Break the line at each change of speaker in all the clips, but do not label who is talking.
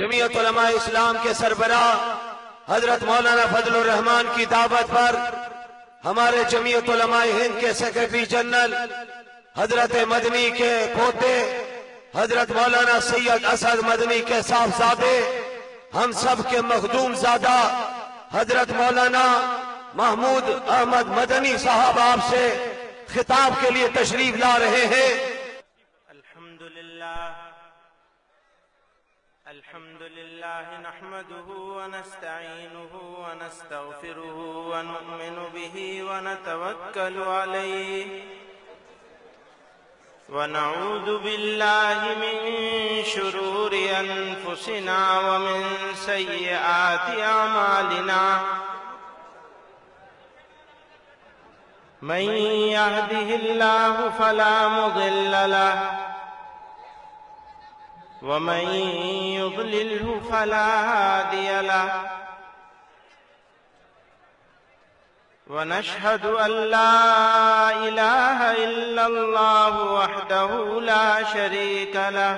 جمعیت علماء اسلام کے سربراہ حضرت مولانا فضل الرحمان کی دعوت پر ہمارے جمعیت علماء ہند کے سیکرٹری جنرل حضرت مدنی کے پوتے حضرت مولانا سید اسد مدنی کے صاحبزادے ہم سب کے مخدوم زادہ حضرت مولانا محمود احمد مدنی صاحب آپ سے خطاب کے لیے تشریف لا رہے ہیں۔
الحمد لله نحمده ونستعينه ونستغفره ونؤمن به ونتوكل عليه ونعوذ بالله من شرور أنفسنا ومن سيئات أعمالنا من يهده الله فلا مضل له ومن يضلله فلا هادي له ونشهد أن لا إله إلا الله وحده لا شريك له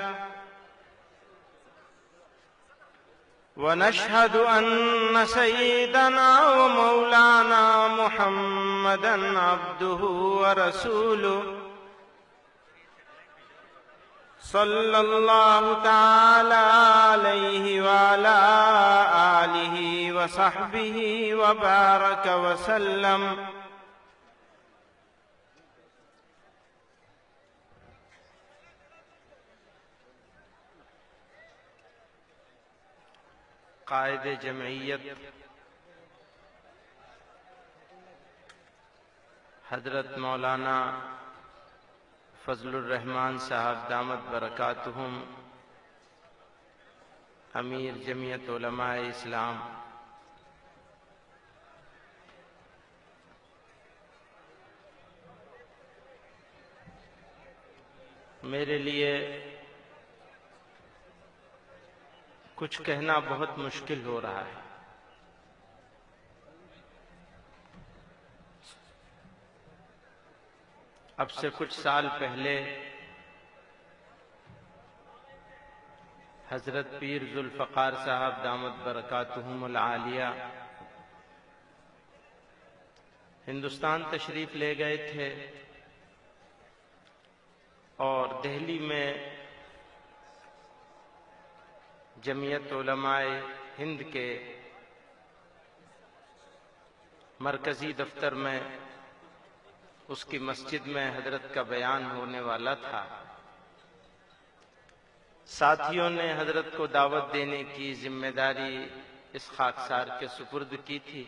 ونشهد أن سيدنا ومولانا محمدا عبده ورسوله صلى الله تعالى عليه وعلى آله وصحبه وبارك وسلم۔ قائد جمعیت حضرت مولانا فضل الرحمان صاحب دامت برکاتہم، امیر جمعیت علماء اسلام، میرے لیے کچھ کہنا بہت مشکل ہو رہا ہے۔ اب سے کچھ سال پہلے حضرت پیر ذوالفقار صاحب دامت برکاتہم العالیہ ہندوستان تشریف لے گئے تھے اور دہلی میں جمعیت علماء ہند کے مرکزی دفتر میں اس کی مسجد میں حضرت کا بیان ہونے والا تھا۔ ساتھیوں نے حضرت کو دعوت دینے کی ذمہ داری اس خاکسار کے سپرد کی تھی۔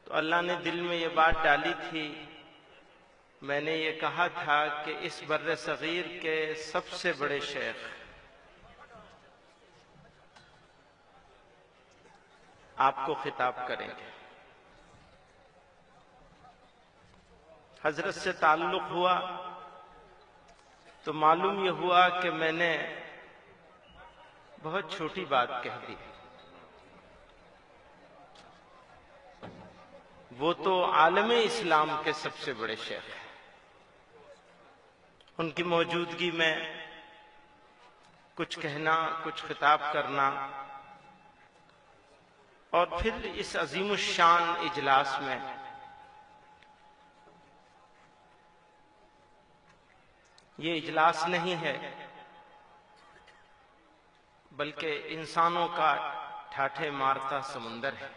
تو اللہ نے دل میں یہ بات ڈالی تھی، میں نے یہ کہا تھا کہ اس بر صغیر کے سب سے بڑے شیخ آپ کو خطاب کریں گے۔ حضرت سے تعلق ہوا تو معلوم یہ ہوا کہ میں نے بہت چھوٹی بات کہہ دی۔ وہ تو عالم اسلام کے سب سے بڑے شیخ ہیں، ان کی موجودگی میں کچھ کہنا، کچھ خطاب کرنا، اور پھر اس عظیم الشان اجلاس میں یہ اجلاس نہیں ہے بلکہ انسانوں کا ٹھاٹھے مارتا سمندر ہے۔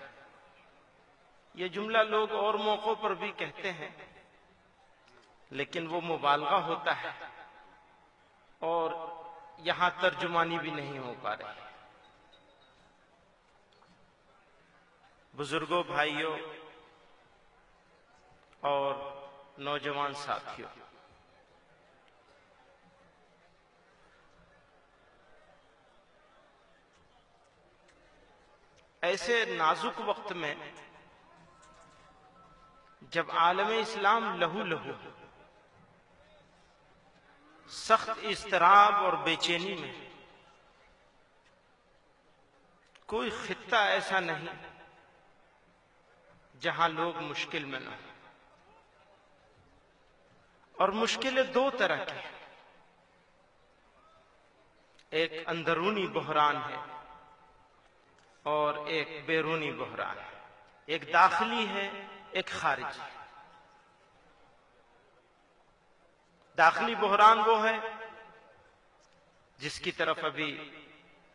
یہ جملہ لوگ اور موقعوں پر بھی کہتے ہیں لیکن وہ مبالغہ ہوتا ہے اور یہاں ترجمانی بھی نہیں ہو پا رہی۔ بزرگوں، بھائیوں اور نوجوان ساتھیوں، ایسے نازک وقت میں جب عالم اسلام لہو لہو، سخت اضطراب اور بے چینی میں، کوئی خطہ ایسا نہیں جہاں لوگ مشکل میں نہ ہوں، اور مشکلیں دو طرح کی ہیں۔ ایک اندرونی بحران ہے اور ایک بیرونی بحران ہے، ایک داخلی ہے ایک خارجی ہے۔ داخلی بحران وہ ہے جس کی طرف ابھی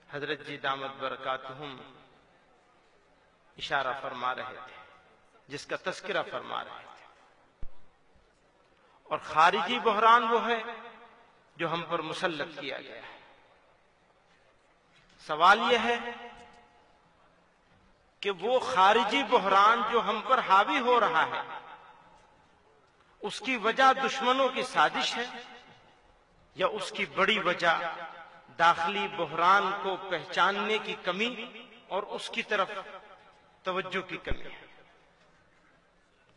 حضرت جی دامت برکاتہم اشارہ فرما رہے تھے، جس کا تذکرہ فرما رہے تھے، اور خارجی بحران وہ ہے جو ہم پر مسلط کیا گیا ہے۔ سوال یہ ہے کہ وہ خارجی بحران جو ہم پر حاوی ہو رہا ہے، اس کی وجہ دشمنوں کی سازش ہے یا اس کی بڑی وجہ داخلی بحران کو پہچاننے کی کمی اور اس کی طرف توجہ کی کمی ہے؟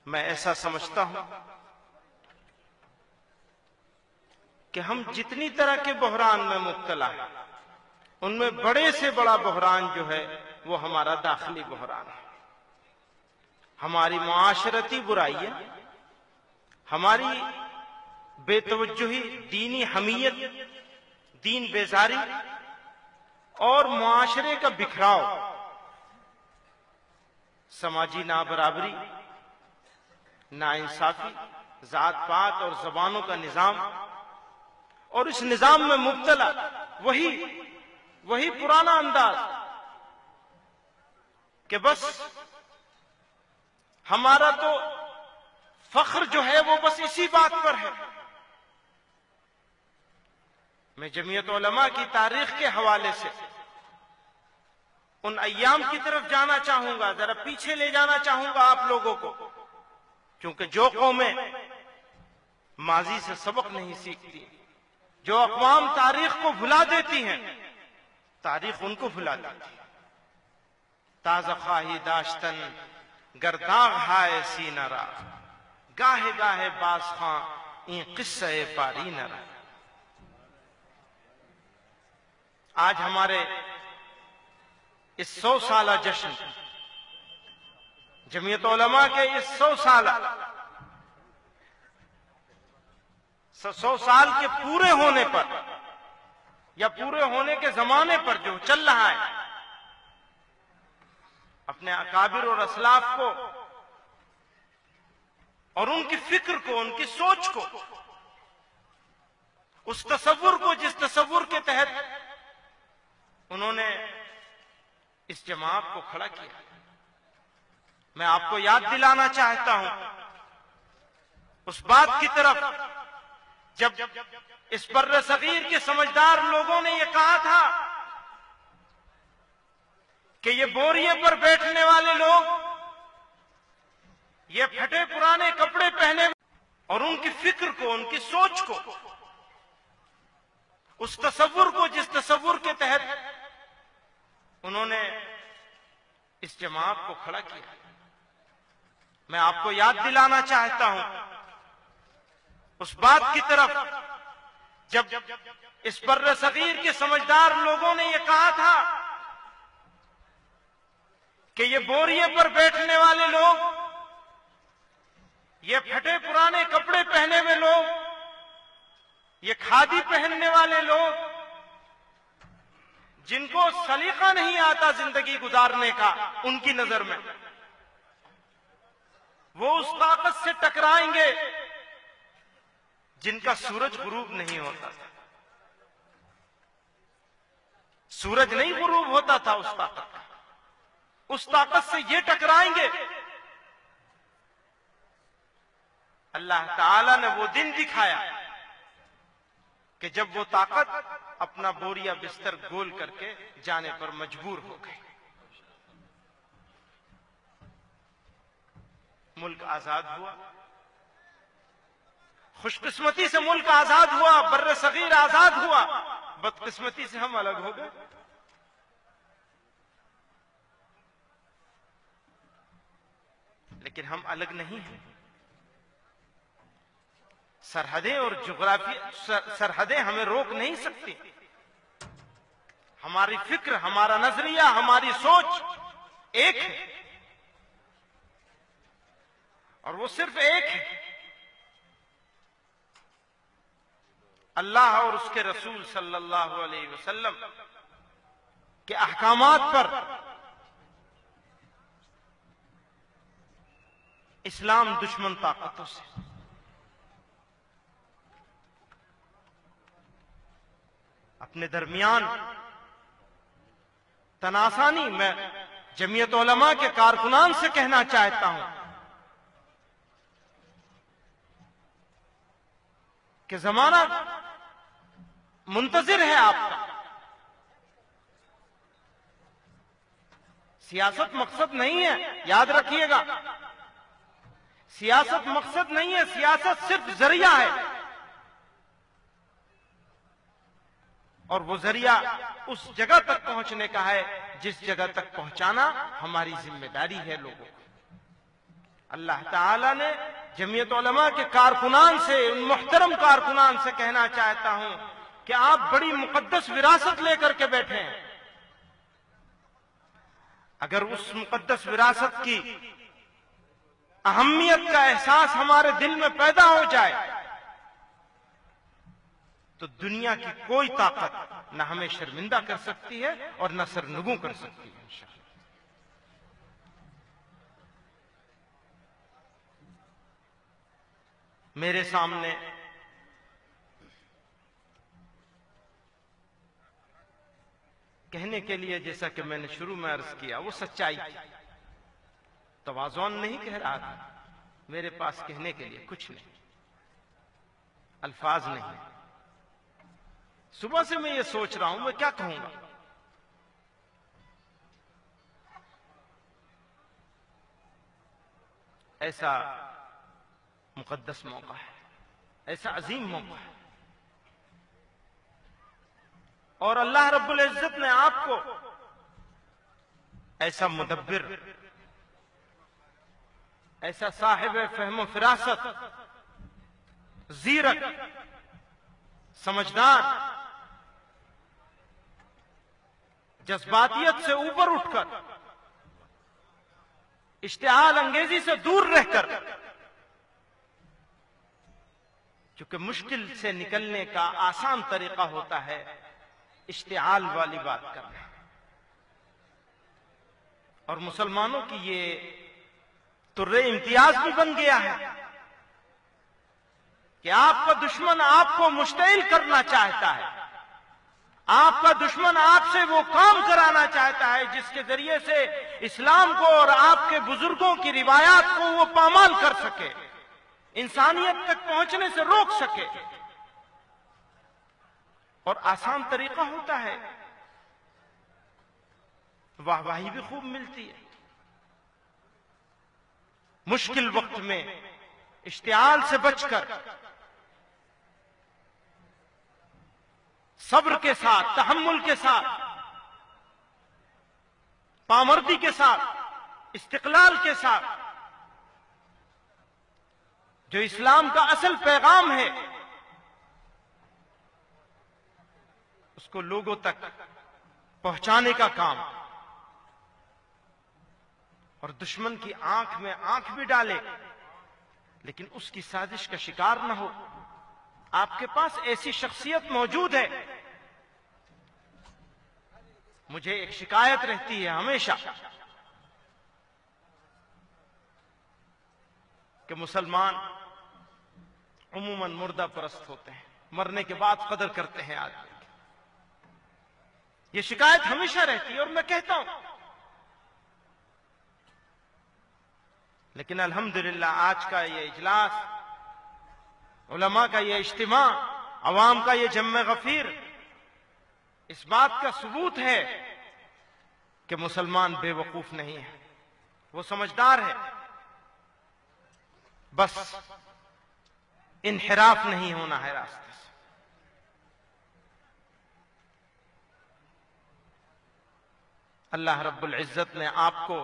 میں ایسا سمجھتا ہوں کہ ہم جتنی طرح کے بحران میں مبتلا ہیں، ان میں بڑے سے بڑا بحران جو ہے وہ ہمارا داخلی بحران ہے۔ ہماری معاشرتی برائیاں، ہماری بے توجہی، دینی حمیت، دین بیزاری اور معاشرے کا بکھراؤ، سماجی نابرابری، ناانصافی، ذات پات اور زبانوں کا نظام، اور اس نظام میں مبتلا وہی پرانا انداز کہ بس ہمارا تو فخر جو ہے وہ بس اسی بات پر ہے۔ میں جمعیت علماء کی تاریخ کے حوالے سے ان ایام کی طرف جانا چاہوں گا، ذرا پیچھے لے جانا چاہوں گا آپ لوگوں کو، کیونکہ جو قومیں ماضی سے سبق نہیں سیکھتی، جو اقوام تاریخ کو بھلا دیتی ہیں، تاریخ ان کو بھلا دیتی ہے۔ تازہ خواہی داشتن گرداغ ہائے سینہ را، گاہے گاہے باز خواں این قصہ پاری نہ را۔ آج ہمارے اس 100 سالہ جشن، جمعیت علماء کے اس 100 سال کے پورے ہونے پر یا پورے ہونے کے زمانے پر جو چل رہا ہے، اپنے اکابر اور اسلاف کو اور ان کی فکر کو، ان کی سوچ کو، اس تصور کو جس تصور کے تحت انہوں نے اس جماعت کو کھڑا کیا، میں آپ کو یاد دلانا چاہتا ہوں اس بات کی طرف جب اس بر صغیر کے سمجھدار لوگوں نے یہ کہا تھا کہ یہ بوریے پر بیٹھنے والے لوگ، یہ پھٹے پرانے کپڑے پہنے اور ان کی فکر کو، ان کی سوچ کو، اس تصور کو جس تصور کے تحت انہوں نے اس جماعت کو کھڑا کیا، میں آپ کو یاد دلانا چاہتا ہوں اس بات کی طرف جب اس بر صغیر کے سمجھدار لوگوں نے یہ کہا تھا کہ یہ بوریے پر بیٹھنے والے لوگ، یہ پھٹے پرانے کپڑے پہنے ہوئے لوگ، یہ کھادی پہننے والے لوگ، جن کو سلیقہ نہیں آتا زندگی گزارنے کا، ان کی نظر میں وہ اس طاقت سے ٹکرائیں گے جن کا سورج غروب نہیں ہوتا تھا۔ سورج نہیں غروب ہوتا تھا اس طاقت کا، اس طاقت سے یہ ٹکرائیں گے۔ اللہ تعالی نے وہ دن دکھایا کہ جب وہ طاقت اپنا بوریا بستر گول کر کے جانے پر مجبور ہو گئی۔ ملک آزاد ہوا، خوش قسمتی سے ملک آزاد ہوا، بر صغیر آزاد ہوا، بدقسمتی سے ہم الگ ہو گئے۔ لیکن ہم الگ نہیں ہیں، سرحدیں اور جغرافی سرحدیں ہمیں روک نہیں سکتی۔ ہماری فکر، ہمارا نظریہ، ہماری سوچ ایک ہے، اور وہ صرف ایک ہے۔ اللہ اور اس کے رسول صلی اللہ علیہ وسلم کے احکامات پر اسلام دشمن طاقتوں سے اپنے درمیان تناسانی میں جمعیت علماء کے کارکنان سے کہنا چاہتا ہوں کہ زمانہ منتظر ہے آپ کا. سیاست مقصد نہیں ہے، یاد رکھیے گا. سیاست مقصد نہیں ہے، سیاست صرف ذریعہ ہے، اور وہ ذریعہ اس جگہ تک پہنچنے کا ہے جس جگہ تک پہنچانا ہماری ذمہ داری ہے لوگوں کو. اللہ تعالیٰ نے جمعیت علماء کے کارکنان سے، ان محترم کارکنان سے کہنا چاہتا ہوں کہ آپ بڑی مقدس وراثت لے کر کے بیٹھے ہیں. اگر اس مقدس وراثت کی اہمیت کا احساس ہمارے دل میں پیدا ہو جائے تو دنیا کی کوئی طاقت نہ ہمیں شرمندہ کر سکتی ہے اور نہ سرنگوں کر سکتی ہے انشاءاللہ. میرے سامنے کہنے کے لیے، جیسا کہ میں نے شروع میں عرض کیا، وہ سچائی تھی. تواضع نہیں کہہ رہا تھا، میرے پاس کہنے کے لیے کچھ نہیں، الفاظ نہیں. صبح سے میں یہ سوچ رہا ہوں میں کیا کہوں گا. ایسا مقدس موقع ہے، ایسا عظیم موقع ہے، اور اللہ رب العزت نے آپ کو ایسا مدبر، ایسا صاحب فہم و فراست، زیرک، سمجھدار، جذباتیت سے اوپر اٹھ کر، اشتعال انگیزی سے دور رہ کر، چونکہ مشکل سے نکلنے کا آسان طریقہ ہوتا ہے اشتعال والی بات کرنا، اور مسلمانوں کی یہ طرے امتیاز بھی بن گیا ہے کہ آپ کا دشمن آپ کو مشتعل کرنا چاہتا ہے. آپ کا دشمن آپ سے وہ کام کرانا چاہتا ہے جس کے ذریعے سے اسلام کو اور آپ کے بزرگوں کی روایات کو وہ پامال کر سکے، انسانیت تک پہنچنے سے روک سکے. اور آسان طریقہ ہوتا ہے، واہ واہی بھی خوب ملتی ہے. مشکل وقت میں اشتعال سے بچ کر صبر کے ساتھ، تحمل کے ساتھ، پامردی کے ساتھ، استقلال کے ساتھ جو اسلام کا اصل پیغام ہے اس کو لوگوں تک پہنچانے کا کام، اور دشمن کی آنکھ میں آنکھ بھی ڈالے لیکن اس کی سازش کا شکار نہ ہو. آپ کے پاس ایسی شخصیت موجود ہے. مجھے ایک شکایت رہتی ہے ہمیشہ کہ مسلمان عموماً مردہ پرست ہوتے ہیں، مرنے کے بعد قدر کرتے ہیں آدمی. یہ شکایت ہمیشہ رہتی ہے اور میں کہتا ہوں، لیکن الحمدللہ آج کا یہ اجلاس، علماء کا یہ اجتماع، عوام کا یہ جمع غفیر اس بات کا ثبوت ہے کہ مسلمان بے وقوف نہیں ہے، وہ سمجھدار ہے. بس انحراف نہیں ہونا ہے راستے سے. اللہ رب العزت نے آپ کو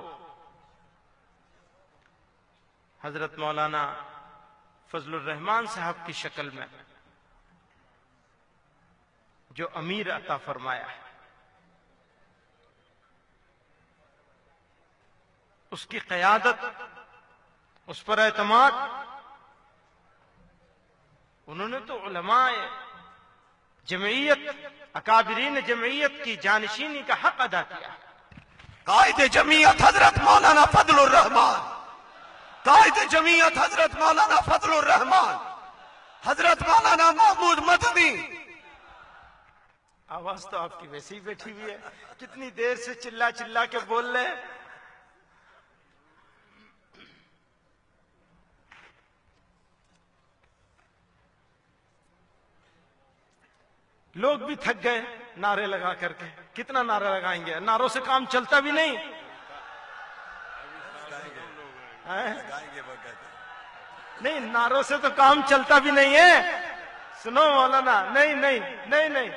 حضرت مولانا فضل الرحمان صاحب کی شکل میں جو امیر عطا فرمایا ہے، اس کی قیادت، اس پر اعتماد، انہوں نے تو علماء جمعیت اکابرین جمعیت کی جانشینی کا حق ادا کیا.
قائد جمعیت حضرت مولانا فضل الرحمان، قائد جمعیت حضرت مولانا فضل الرحمان، حضرت مولانا محمود مدنی.
آواز تو آپ کی ویسے ہی بیٹھی ہوئی ہے، کتنی دیر سے چلا چلا کے بول رہے ہیں. لوگ بھی تھک گئے نعرے لگا کر کے. کتنا نعرہ لگائیں گے؟ نعروں سے کام چلتا بھی نہیں. نہیں، نعروں سے تو کام چلتا بھی نہیں ہے. سنو مولانا، نہیں نہیں نہیں نہیں،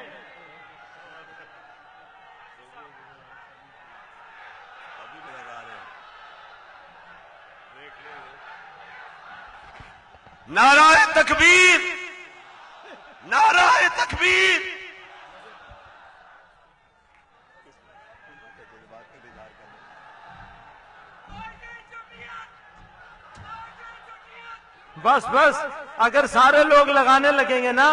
نعرہ تکبیر، نعرہ تکبیر.
بس بس، اگر سارے لوگ لگانے لگیں گے نا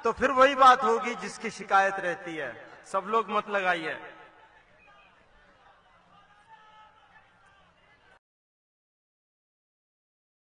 تو پھر وہی بات ہوگی جس کی شکایت رہتی ہے. سب لوگ مت لگائیے.